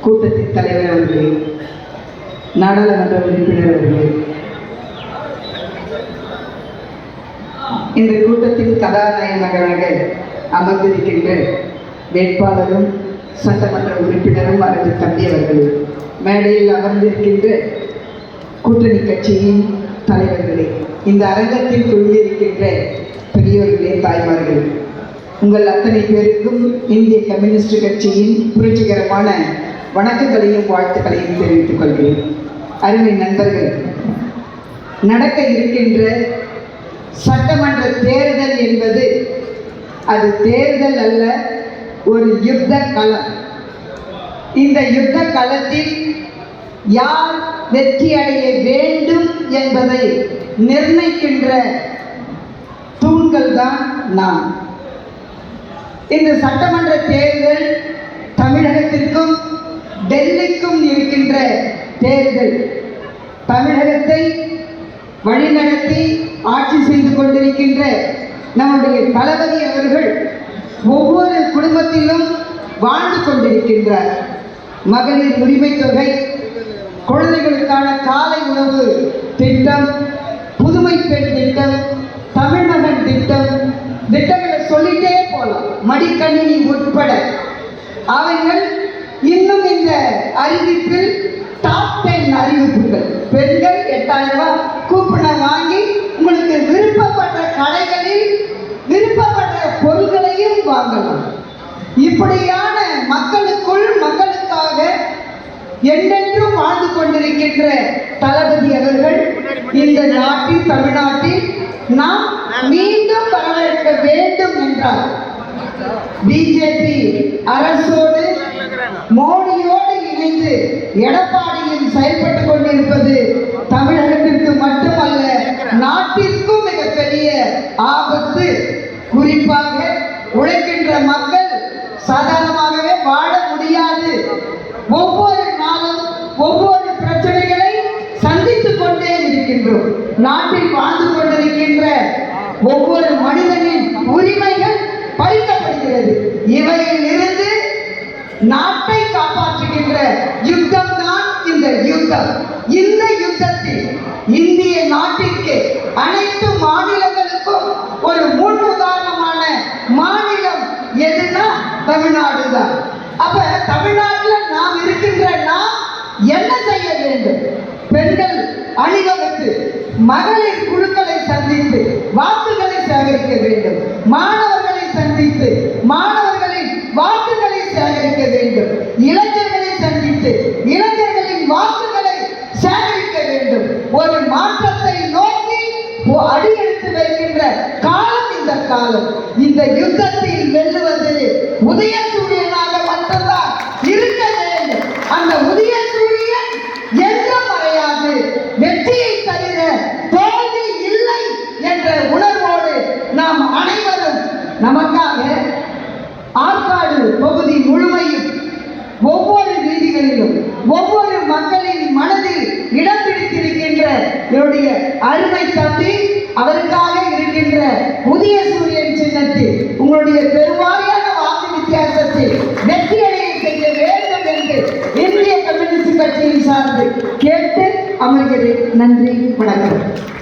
கூட்டத்தின் தலைவர் அவர்களே, நாடாளுமன்ற உறுப்பினர் அவர்களே, இந்த கூட்டத்தின் கதாநாயகனாக அமர்ந்திருக்கின்ற வேட்பாளரும் சட்டமன்ற உறுப்பினரும் அரசு தம்பி அவர்களே, மேடையில் அமர்ந்திருக்கின்ற கூட்டணி கட்சியின் தலைவர்களே, இந்த அரங்கத்தில் குழுந்திருக்கின்ற பெரியோர்களே, தாய்மார்களே, உங்கள் அத்தனை பேருக்கும் இந்திய கம்யூனிஸ்ட் கட்சியின் புரட்சிகரமான வணக்கங்களையும் வாழ்த்துக்களையும் தெரிவித்துக் கொள்கிறேன். அருமை நண்பர்கள், நடக்க இருக்கின்ற சட்டமன்ற தேர்தல் என்பது அது தேர்தல் அல்ல, ஒரு யுத்த களம். இந்த யுத்த களத்தில் யார் வெற்றி அடைய வேண்டும் என்பதை நிர்ணயிக்கின்ற தூண்கள் தான் நாம். இந்த சட்டமன்ற தேர்தல் தமிழகத்திற்கும் டெல்லிக்கும் இருக்கின்ற தேர்தல். தமிழகத்தை வழிநடத்தி ஆட்சி செய்து கொண்டிருக்கின்ற நம்முடைய தளபதி அவர்கள் ஒவ்வொரு குடும்பத்திலும் வாழ்ந்து கொண்டிருக்கின்றார். மகளிர் உரிமை தொகை, குழந்தைகளுக்கான காலை உணவு திட்டம், புதுமை பெண் திட்டம், தமிழ்மகன் திட்டம், திட்டங்களை சொல்லிட்டே போலாம், மடிக்கணினி உட்பட. அவைகள் இன்னும் இந்த அறிவிப்பில் டாப் 10 அறிவிப்புகள். பெண்கள் 8000 ரூபாய் கூப்பனை வாங்கி உங்களுக்கு விருப்பப்பட்ட கடைகளில் விருப்பப்பட்ட பொருட்களையும் வாங்கலாம். இப்படியான மக்களுக்குள் மக்களுக்காக என்றென்றும் வாழ்ந்து கொண்டிருக்கின்ற தளபதி அவர்கள் இந்த நாட்டில், தமிழ்நாட்டில் நாம் மீண்டும் வரவேற்க வேண்டும் என்றால் பிஜேபி அரசோடு மோடியோடு இணைந்து எடப்பாடியில் செயல்பட்டுக் கொண்டிருப்பது தமிழகத்திற்கு மட்டுமல்ல, நாட்டிற்கும் மிகப்பெரிய ஆபத்து. குறிப்பாக உழைக்கின்ற மக்கள் சாதாரணமாகவே வாழ முடியாது. ஒவ்வொரு நாளும் ஒவ்வொரு பிரச்சனைகளை சந்தித்துக் கொண்டே இருக்கின்றோம். நாட்டில் வாழ்ந்து கொண்டிருக்கின்ற ஒவ்வொரு மனிதனின் உரிமைகள் பறிக்கப்படுகிறது. இவையில் இருந்து நாட்டை காப்பாற்றுகின்ற யுத்தம் தான் இந்த யுத்தம். இந்த யுத்தத்தில் இந்திய நாட்டிற்கு அனைத்து மாநிலங்களுக்கும் ஒரு முன் உதாரணமான மாநிலம் எதுனா தமிழ்நாடு தான். அப்ப தமிழ்நாட்டில் நாம் இருக்கின்ற நாம் என்ன செய்ய வேண்டும்? பெண்கள் அணிவகுத்து மகளிர் குழுக்களை சந்தித்து வாக்குகளை சேகரிக்க வேண்டும். மாணவர்களை சந்தித்து மாணவர்களின் வாக்குகளை சேகரிக்க வேண்டும். இளைஞர்களை சந்தித்து இளைஞர்களின் வாக்குகளை சேகரிக்க வேண்டும். ஒரு மாற்றத்தை நோக்கி அடியெடுத்து வைக்கின்ற காலம் இந்த காலம். இந்த யுத்தத்தில் வெல்லுவது உதயசூரியனாக மட்டும்தான் இருக்க வேண்டும். அந்த உதயசூரியன் என்றும் மறையாது. வெற்றியை தவிர தோல்வி இல்லை என்ற உணர்வோடு நாம் அனைவரும் நமக்காக ஆற்காடு தொகுதி முழுமையும் ஒவ்வொரு வீதிகளிலும் ஒவ்வொரு மக்களின் மனதில் இடம் பிடித்திருக்கின்ற என்னுடைய அருமை தம்பி அவருக்காக இருக்கின்ற உதயசூரியன் சின்னத்தில் உங்களுடைய பெருவாரியான வாக்கு வித்தியாசத்தில் வெற்றியடைய செய்ய வேண்டும் என்று இந்திய கம்யூனிஸ்ட் கட்சியின் சார்பில் கேட்டு அமர்கிறேன். நன்றி, வணக்கம்.